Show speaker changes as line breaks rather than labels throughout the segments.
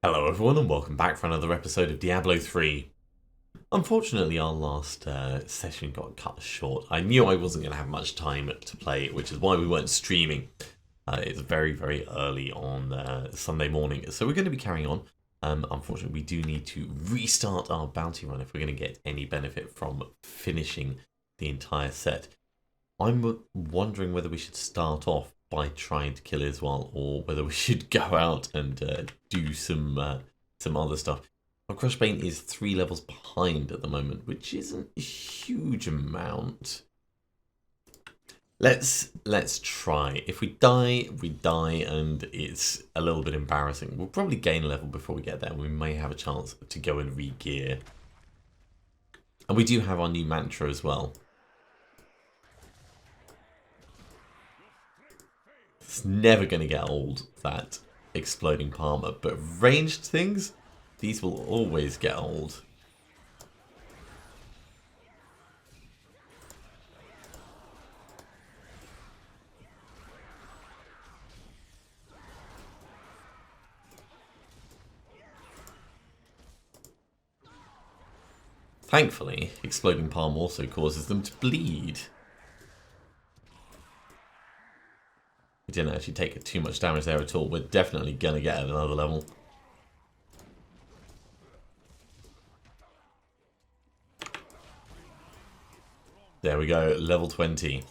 Hello everyone and welcome back for another episode of Diablo 3. Unfortunately our last session got cut short. I knew I wasn't going to have much time to play, which is why we weren't streaming. It's very early on Sunday morning, so we're going to be carrying on. Unfortunately we do need to restart our bounty run if we're going to get any benefit from finishing the entire set. I'm wondering whether we should start off by trying to kill Iswal, or whether we should go out and do some other stuff. Our Crushbane is 3 levels behind at the moment, which isn't a huge amount. Let's try. If we die, we die, and it's a little bit embarrassing. We'll probably gain a level before we get there, and we may have a chance to go and re-gear. And we do have our new mantra as well. It's never going to get old, that exploding palmer, but ranged things, these will always get old. Thankfully, exploding palm also causes them to bleed. We didn't actually take too much damage there at all. We're definitely going to get at another level. There we go, level 20.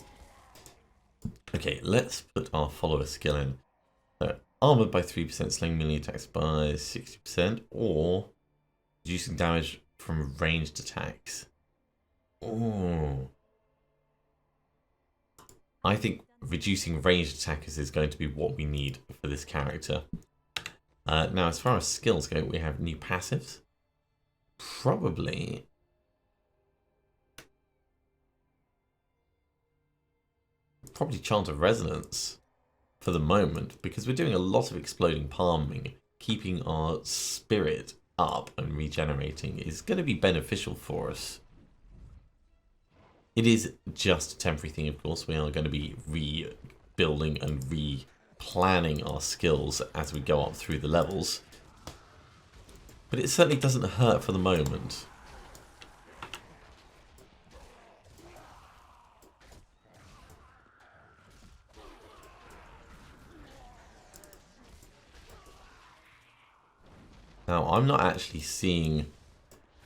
Okay, let's put our follower skill in. So, armored by 3%, slaying melee attacks by 60%, or reducing damage from ranged attacks. Oh, I think reducing ranged attackers is going to be what we need for this character. Now, as far as skills go, we have new passives. Probably Chant of Resonance for the moment, because we're doing a lot of exploding palming. Keeping our spirit up and regenerating is going to be beneficial for us. It is just a temporary thing, of course. We are going to be rebuilding and replanning our skills as we go up through the levels. But it certainly doesn't hurt for the moment. Now, I'm not actually seeing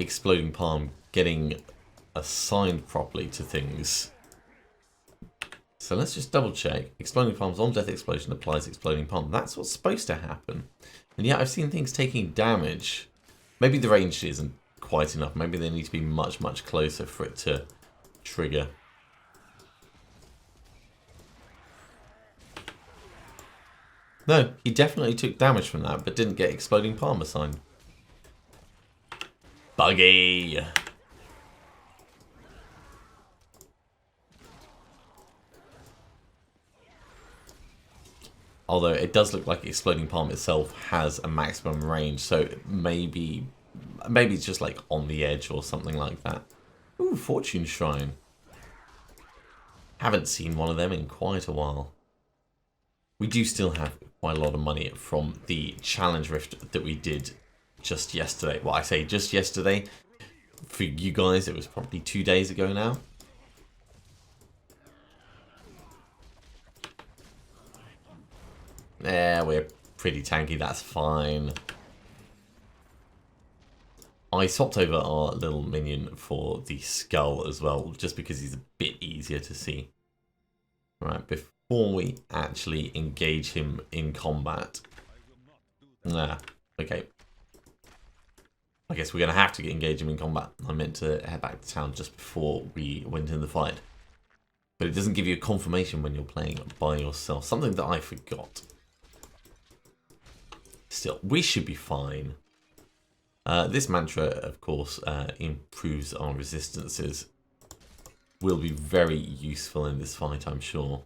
Exploding Palm getting assigned properly to things. So let's just double check. Exploding Palm's on death explosion applies Exploding Palm. That's what's supposed to happen. And yet I've seen things taking damage. Maybe the range isn't quite enough. Maybe they need to be much closer for it to trigger. No, he definitely took damage from that, but didn't get Exploding Palm assigned. Buggy! Although it does look like Exploding Palm itself has a maximum range, so maybe it's just like on the edge or something like that. Ooh, Fortune Shrine. Haven't seen one of them in quite a while. We do still have quite a lot of money from the challenge rift that we did just yesterday. Well, I say just yesterday. For you guys, it was probably 2 days ago now. Yeah, we're pretty tanky, that's fine. I swapped over our little minion for the skull as well, just because he's a bit easier to see. Right, before we actually engage him in combat. Okay. I guess we're going to have to engage him in combat. I meant to head back to town just before we went into the fight. But it doesn't give you a confirmation when you're playing by yourself. Something that I forgot. Still, we should be fine. This mantra, of course, improves our resistances. Will be very useful in this fight, I'm sure.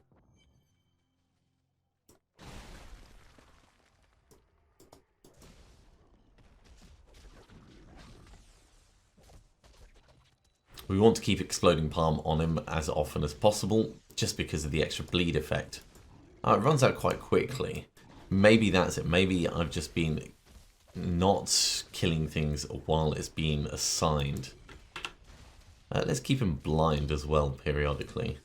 We want to keep Exploding Palm on him as often as possible, just because of the extra bleed effect. It runs out quite quickly. Maybe that's it. Maybe I've just been not killing things while it's being assigned. Let's keep him blind as well periodically.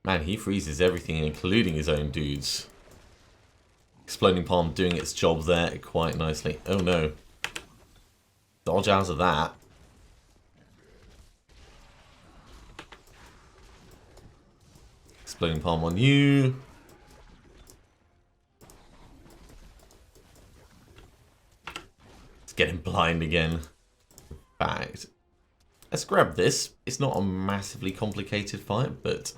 Man, he freezes everything, including his own dudes. Exploding Palm doing its job there quite nicely. Oh no. Dodge out of that. Exploding Palm on you. Let's get him blind again. In fact, let's grab this. It's not a massively complicated fight, but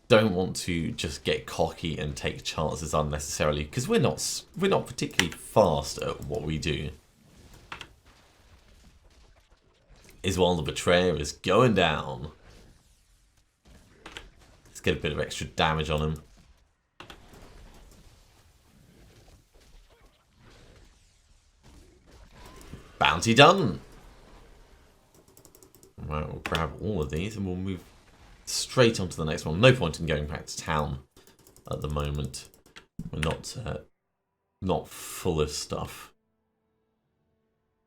don't want to just get cocky and take chances unnecessarily, because we're not particularly fast at what we do. Is while the Betrayer is going down. Let's get a bit of extra damage on him. Bounty done. Right, we'll grab all of these and we'll move straight on to the next one. No point in going back to town at the moment. We're not full of stuff.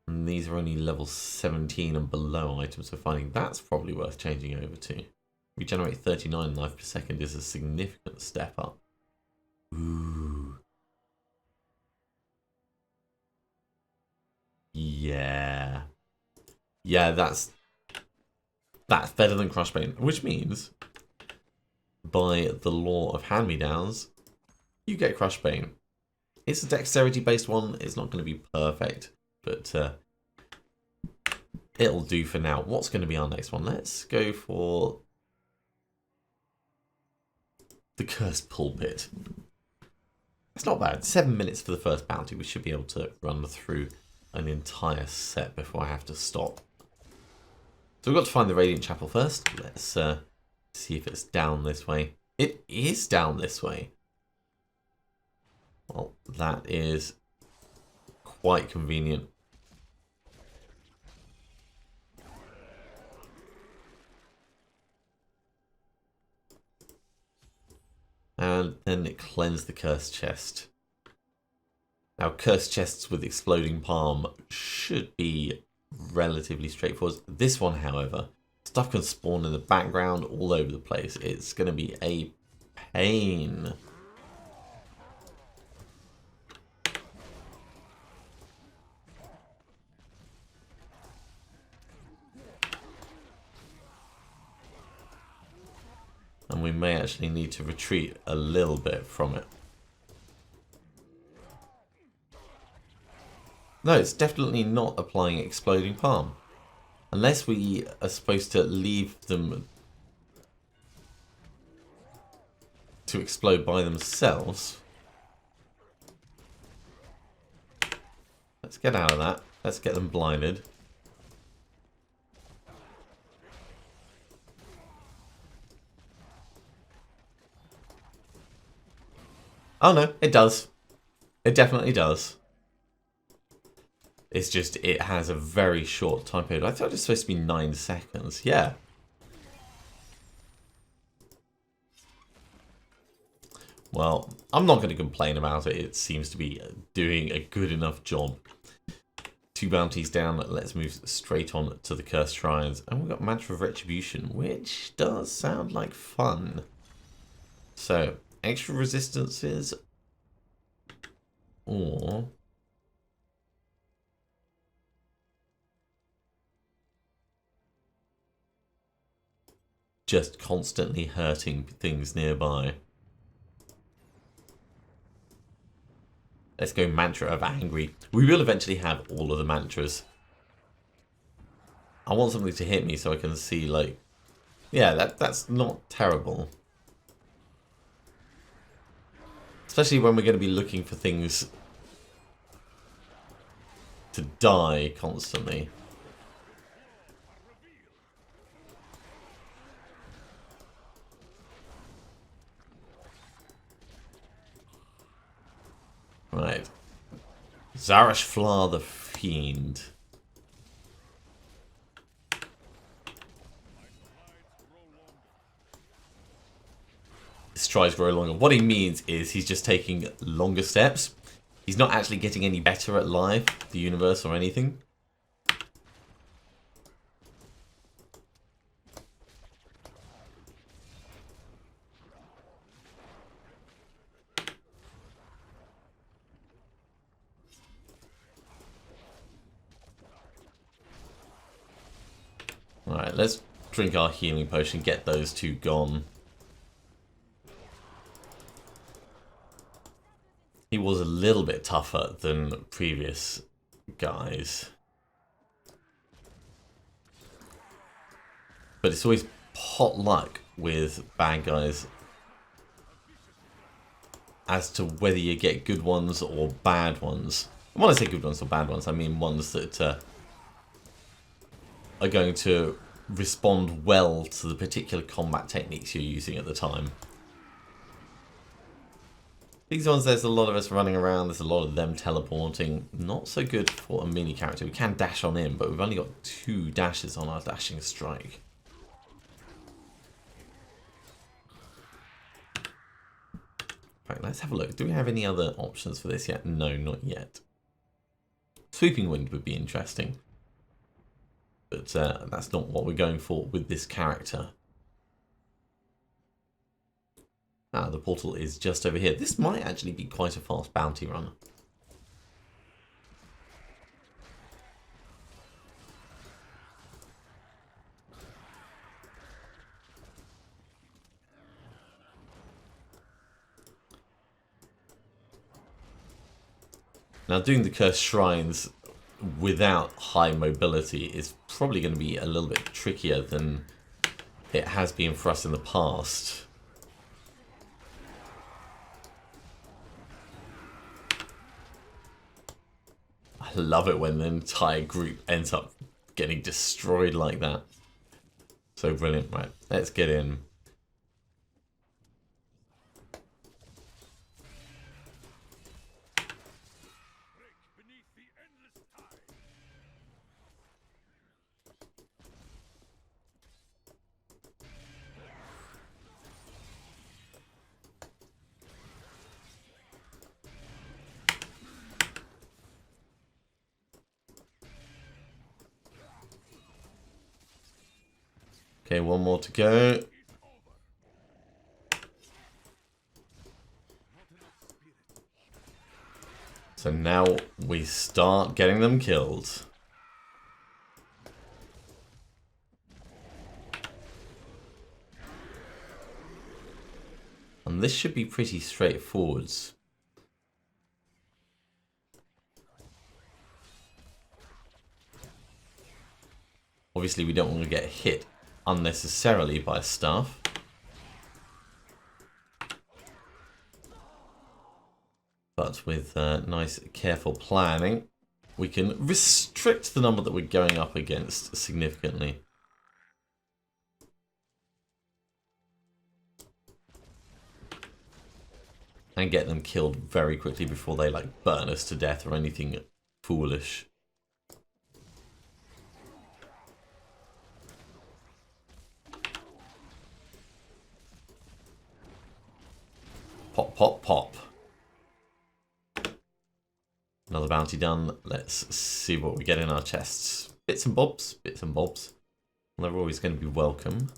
And these are only level 17 and below items, so finding that's probably worth changing over to. Regenerate 39 life per second is a significant step up. Ooh. Yeah. Yeah, that's better than Crushbane, which means by the law of hand-me-downs, you get Crushbane. It's a dexterity-based one. It's not going to be perfect, but it'll do for now. What's going to be our next one? Let's go for the Cursed Pulpit. It's not bad. 7 minutes for the first bounty. We should be able to run through an entire set before I have to stop. So we've got to find the Radiant Chapel first. Let's see if it's down this way. It is down this way. Well, that is quite convenient. And then it cleansed the Cursed Chest. Now, Cursed Chests with Exploding Palm should be relatively straightforward. This one, however, stuff can spawn in the background all over the place. It's going to be a pain. And we may actually need to retreat a little bit from it. No, it's definitely not applying Exploding Palm. Unless we are supposed to leave them to explode by themselves. Let's get out of that. Let's get them blinded. Oh no, it does. It definitely does. It's just, it has a very short time period. I thought it was supposed to be 9 seconds. Yeah. Well, I'm not going to complain about it. It seems to be doing a good enough job. 2 bounties down. Let's move straight on to the Cursed Shrines. And we've got Mantra of Retribution, which does sound like fun. So, extra resistances. Or just constantly hurting things nearby. Let's go Mantra of Angry. We will eventually have all of the mantras. I want something to hit me so I can see, like... Yeah, that's not terrible. Especially when we're going to be looking for things to die constantly. Right. Zarashflar the Fiend. His strides grow longer. What he means is he's just taking longer steps. He's not actually getting any better at life, the universe, or anything. Alright, let's drink our healing potion, get those two gone. He was a little bit tougher than previous guys. But it's always pot luck with bad guys as to whether you get good ones or bad ones. And when I say good ones or bad ones, I mean ones that are going to respond well to the particular combat techniques you're using at the time. These ones, there's a lot of us running around, there's a lot of them teleporting. Not so good for a mini character. We can dash on in, but we've only got 2 dashes on our dashing strike. Right, let's have a look. Do we have any other options for this yet? No, not yet. Sweeping Wind would be interesting. But that's not what we're going for with this character. Ah, the portal is just over here. This might actually be quite a fast bounty run. Now, doing the Cursed Shrines without high mobility is probably going to be a little bit trickier than it has been for us in the past. I love it when the entire group ends up getting destroyed like that. So brilliant. Right, let's get in. Okay, one more to go. So now we start getting them killed. And this should be pretty straightforward. Obviously, we don't want to get hit unnecessarily by stuff. But with nice, careful planning, we can restrict the number that we're going up against significantly. And get them killed very quickly before they like burn us to death or anything foolish. Pop, pop, pop. Another bounty done. Let's see what we get in our chests. Bits and bobs, bits and bobs. They're always going to be welcome.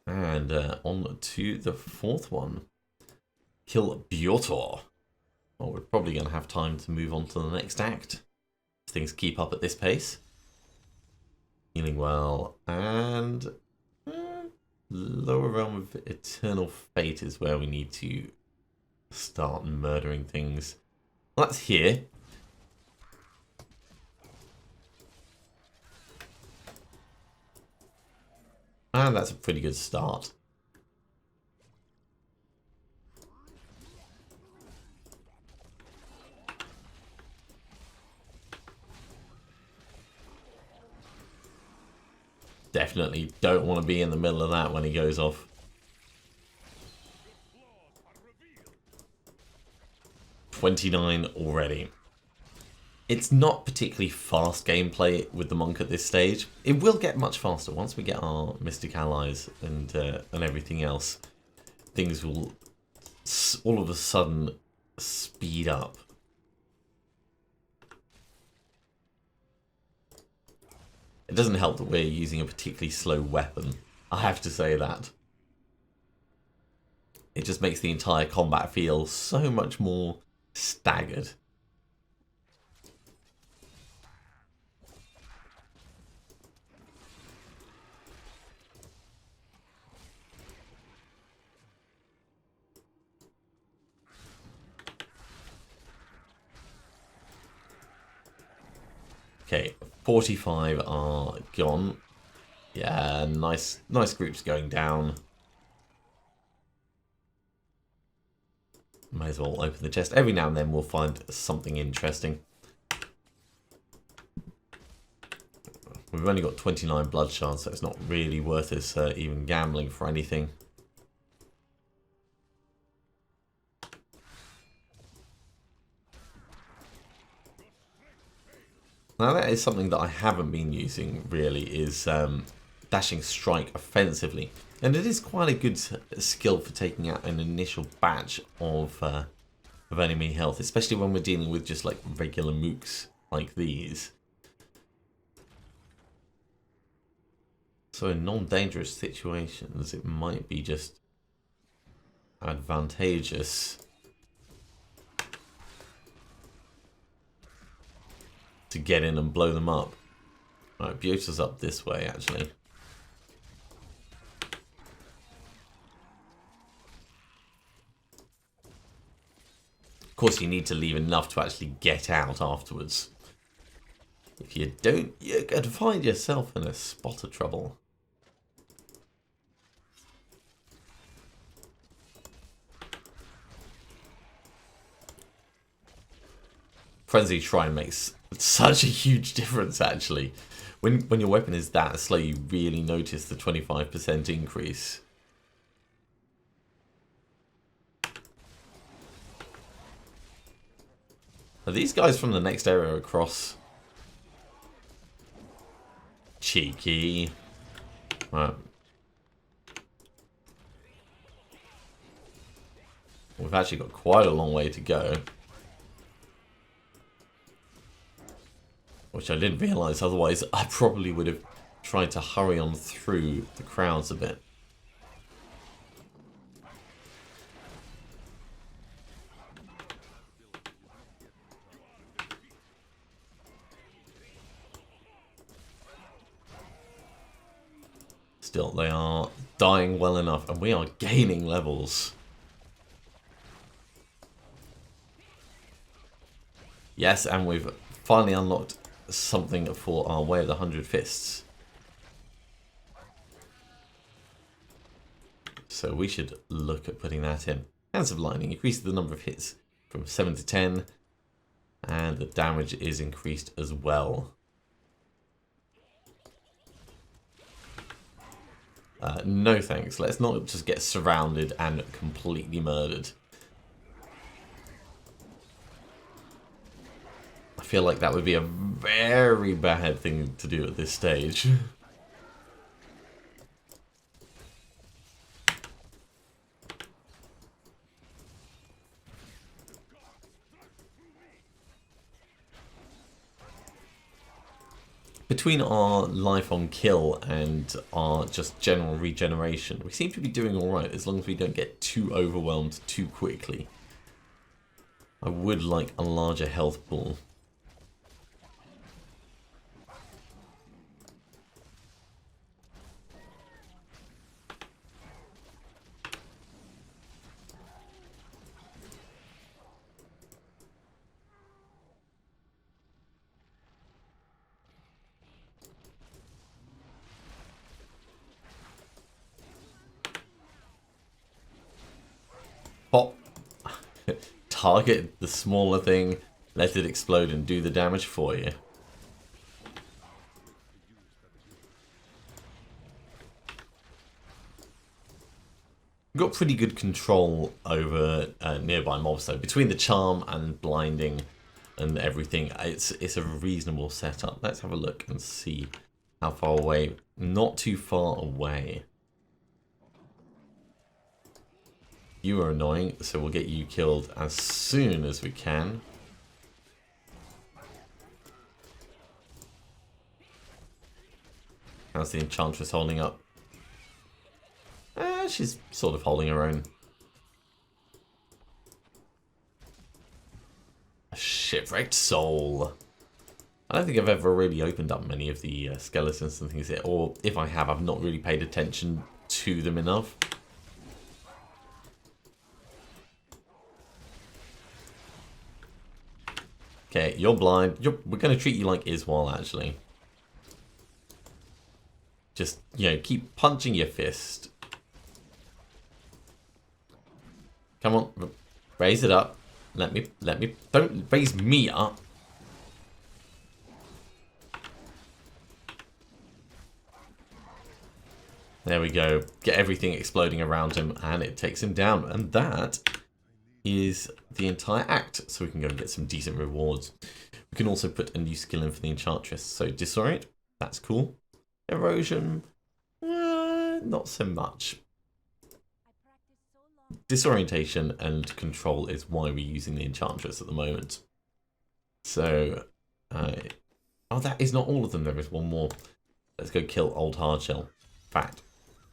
And on to the 4th one. Kill Bjotor. Well, we're probably going to have time to move on to the next act. If things keep up at this pace. Healing well. And lower realm of eternal fate is where we need to start murdering things. Well, that's here. And that's a pretty good start. Definitely don't want to be in the middle of that when he goes off. 29 already. It's not particularly fast gameplay with the monk at this stage. It will get much faster once we get our mystic allies and everything else. Things will all of a sudden speed up. It doesn't help that we're using a particularly slow weapon. I have to say that. It just makes the entire combat feel so much more staggered. Okay, 45 are gone. Yeah, nice groups going down. Might as well open the chest. Every now and then we'll find something interesting. We've only got 29 blood shards, so it's not really worth us even gambling for anything. Now that is something that I haven't been using really, is dashing strike offensively. And it is quite a good skill for taking out an initial batch of enemy health, especially when we're dealing with just like regular mooks like these. So in non-dangerous situations, it might be just advantageous to get in and blow them up. Right, Biota's up this way actually. Of course, you need to leave enough to actually get out afterwards. If you don't, you're going to find yourself in a spot of trouble. Frenzy Shrine makes such a huge difference, actually. When your weapon is that slow, you really notice the 25% increase. Are these guys from the next area across? Cheeky. Right. We've actually got quite a long way to go. Which I didn't realise, otherwise I probably would have tried to hurry on through the crowds a bit. Still, they are dying well enough, and we are gaining levels. Yes, and we've finally unlocked something for our Way of the 100 Fists. So we should look at putting that in. Hands of Lightning increases the number of hits from 7 to 10, and the damage is increased as well. No thanks, let's not just get surrounded and completely murdered. I feel like that would be a very bad thing to do at this stage. Between our life on kill and our just general regeneration, we seem to be doing alright as long as we don't get too overwhelmed too quickly. I would like a larger health pool. Pop. Target the smaller thing, let it explode and do the damage for you. We've got pretty good control over nearby mobs, though. Between the charm and blinding and everything, it's a reasonable setup. Let's have a look and see how far away. Not too far away. You are annoying, so we'll get you killed as soon as we can. How's the Enchantress holding up? She's sort of holding her own. A shipwrecked soul. I don't think I've ever really opened up many of the skeletons and things here. Or if I have, I've not really paid attention to them enough. Okay, you're blind. We're going to treat you like Iswal, actually. Just, you know, keep punching your fist. Come on, raise it up. Let me, don't raise me up. There we go. Get everything exploding around him, and it takes him down. And that is the entire act. So we can go and get some decent rewards. We can also put a new skill in for the Enchantress. So Disorient, that's cool. Erosion, not so much. Disorientation and control is why we're using the Enchantress at the moment. So, oh, that is not all of them. There is one more. Let's go kill Old Hardshell. In fact,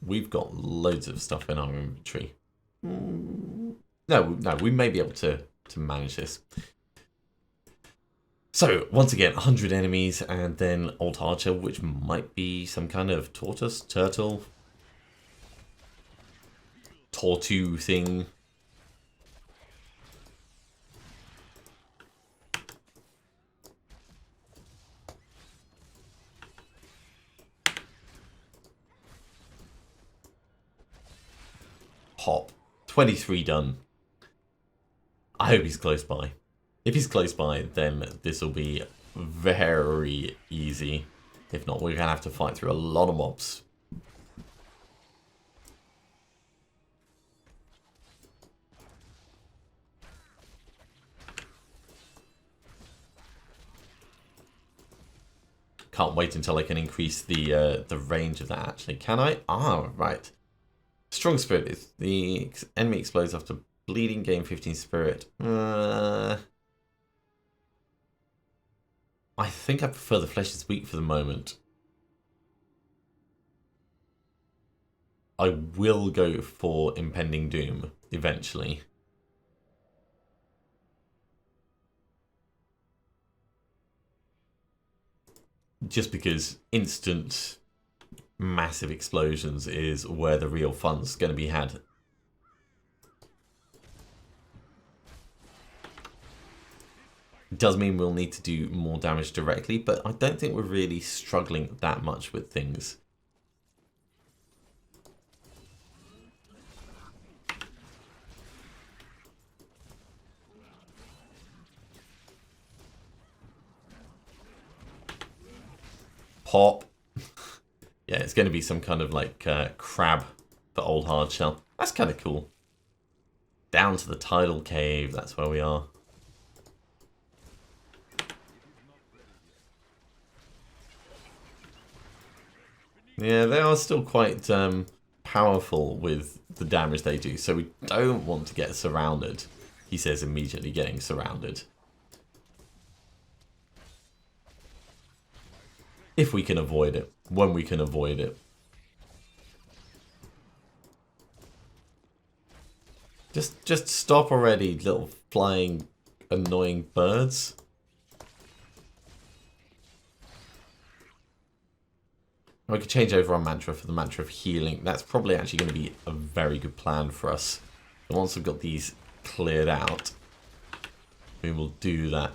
we've got loads of stuff in our inventory. No, we may be able to manage this. So, once again, 100 enemies, and then Old Hardshell, which might be some kind of tortoise, turtle, tortue thing. Pop. 23 done. I hope he's close by. If he's close by, then this will be very easy. If not, we're going to have to fight through a lot of mobs. Can't wait until I can increase the range of that, actually. Can I? Ah, right. Strong Spirit. Is the enemy explodes after bleeding, gain 15 spirit. I think I prefer the Flesh is Weak for the moment. I will go for Impending Doom eventually. Just because instant massive explosions is where the real fun's going to be had. It does mean we'll need to do more damage directly, but I don't think we're really struggling that much with things. Pop. Yeah, it's going to be some kind of like crab for Old Hardshell. That's kind of cool. Down to the tidal cave, that's where we are. Yeah, they are still quite powerful with the damage they do, so we don't want to get surrounded. He says immediately getting surrounded. If we can avoid it, when we can avoid it. Just stop already, little flying annoying birds. We could change over our mantra for the mantra of healing. That's probably actually going to be a very good plan for us. And once we've got these cleared out, we will do that.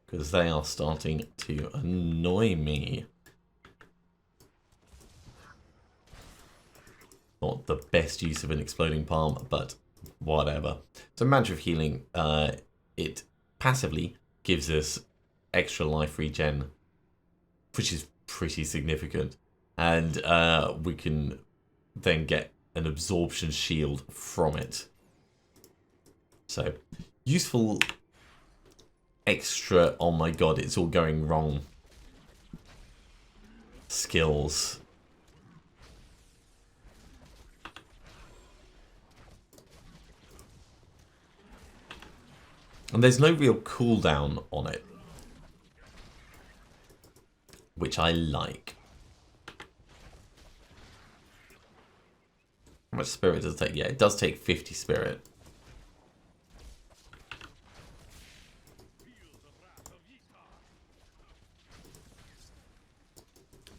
Because they are starting to annoy me. Not the best use of an exploding palm, but whatever. So mantra of healing, it passively gives us extra life regen, which is pretty significant. And we can then get an absorption shield from it. So, useful extra, oh my god, it's all going wrong, skills. And there's no real cooldown on it, which I like. How much spirit does it take? Yeah, it does take 50 spirit.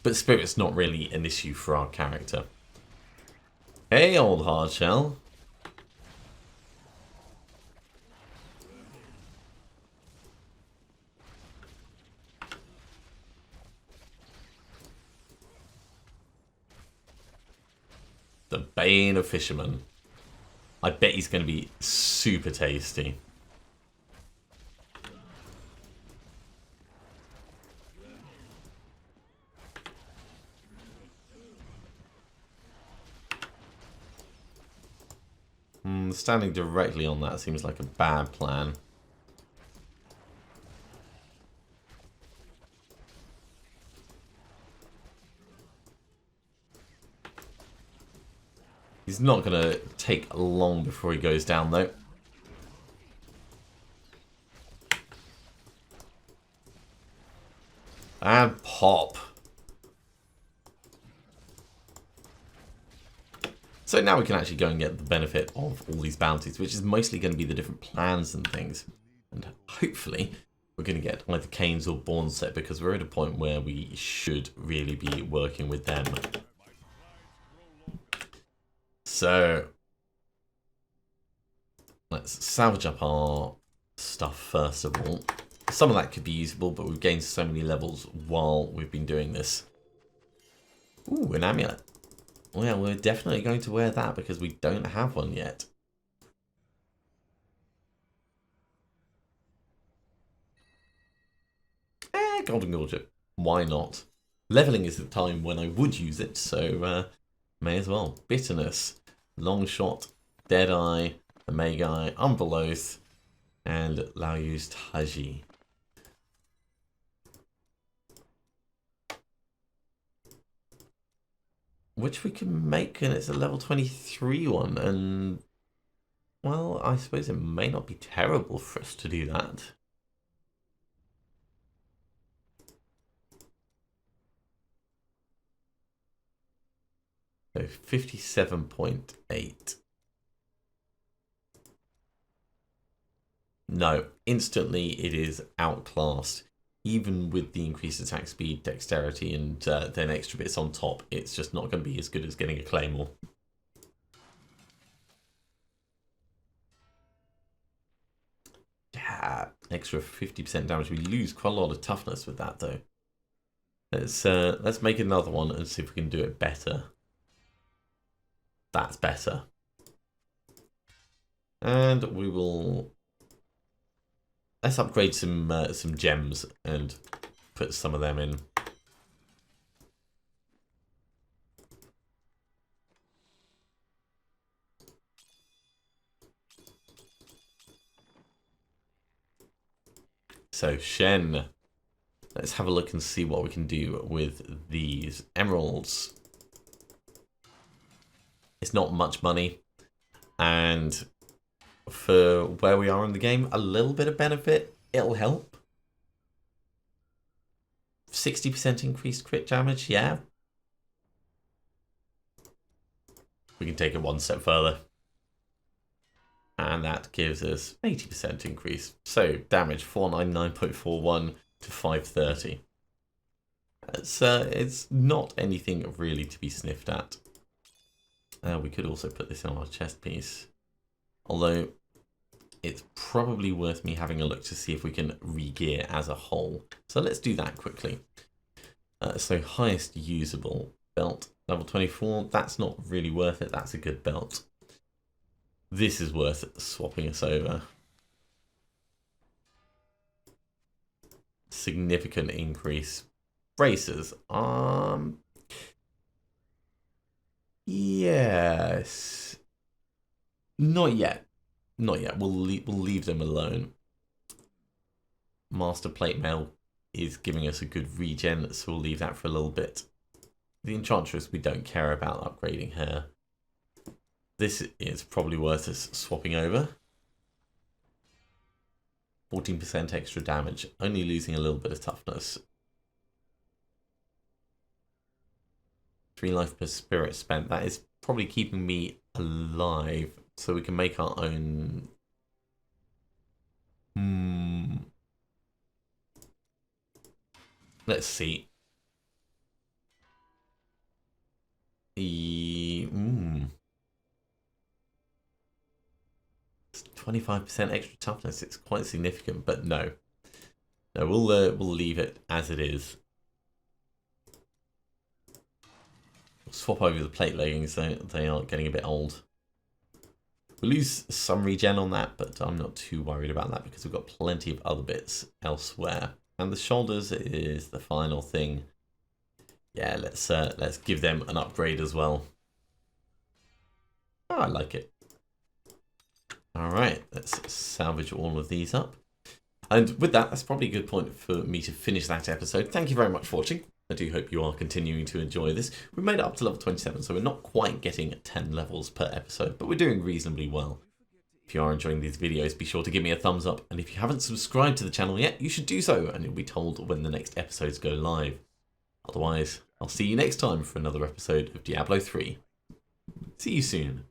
But spirit's not really an issue for our character. Hey, old hardshell. The Bane of Fishermen. I bet he's going to be super tasty. Standing directly on that seems like a bad plan. He's not going to take long before he goes down, though. And pop. So now we can actually go and get the benefit of all these bounties, which is mostly going to be the different plans and things. And hopefully we're going to get either Canes or Born set, because we're at a point where we should really be working with them. So let's salvage up our stuff first of all. Some of that could be usable, but we've gained so many levels while we've been doing this. Ooh, an amulet. Well, we're definitely going to wear that because we don't have one yet. Golden Gorget. Why not? Leveling is the time when I would use it, so may as well. Bitterness, Long Shot, Deadeye, the Magi, Umbral Oath, and Laoyu's Taji. Which we can make, and it's a level 23 one, and well, I suppose it may not be terrible for us to do that. So 57.8. No, instantly it is outclassed. Even with the increased attack speed, dexterity, and then extra bits on top, it's just not going to be as good as getting a claymore. Yeah, extra 50% damage. We lose quite a lot of toughness with that, though. Let's make another one and see if we can do it better. That's better. And we will... Let's upgrade some gems and put some of them in. So Shen, let's have a look and see what we can do with these emeralds. It's not much money, and for where we are in the game, a little bit of benefit, it'll help. 60% increased crit damage, yeah. We can take it one step further. And that gives us 80% increase. So damage 499.41 to 530. It's not anything really to be sniffed at. We could also put this on our chest piece. Although, it's probably worth me having a look to see if we can re-gear as a whole. So let's do that quickly. So highest usable belt, level 24. That's not really worth it. That's a good belt. This is worth swapping us over. Significant increase. Bracers. Yes. Not yet. Not yet. We'll leave them alone. Master Plate Mail is giving us a good regen, so we'll leave that for a little bit. The Enchantress, we don't care about upgrading her. This is probably worth us swapping over. 14% extra damage, only losing a little bit of toughness. 3 life per spirit spent. That is probably keeping me alive, so we can make our own. Let's see. 25% extra toughness. It's quite significant, but no. No, we'll leave it as it is. We'll swap over the plate leggings. They are getting a bit old. We'll lose some regen on that, but I'm not too worried about that because we've got plenty of other bits elsewhere. And the shoulders is the final thing. Yeah, let's give them an upgrade as well. Oh, I like it. All right, let's salvage all of these up. And with that, that's probably a good point for me to finish that episode. Thank you very much for watching. I do hope you are continuing to enjoy this. We made it up to level 27, so we're not quite getting 10 levels per episode, but we're doing reasonably well. If you are enjoying these videos, be sure to give me a thumbs up. And if you haven't subscribed to the channel yet, you should do so, and you'll be told when the next episodes go live. Otherwise, I'll see you next time for another episode of Diablo 3. See you soon.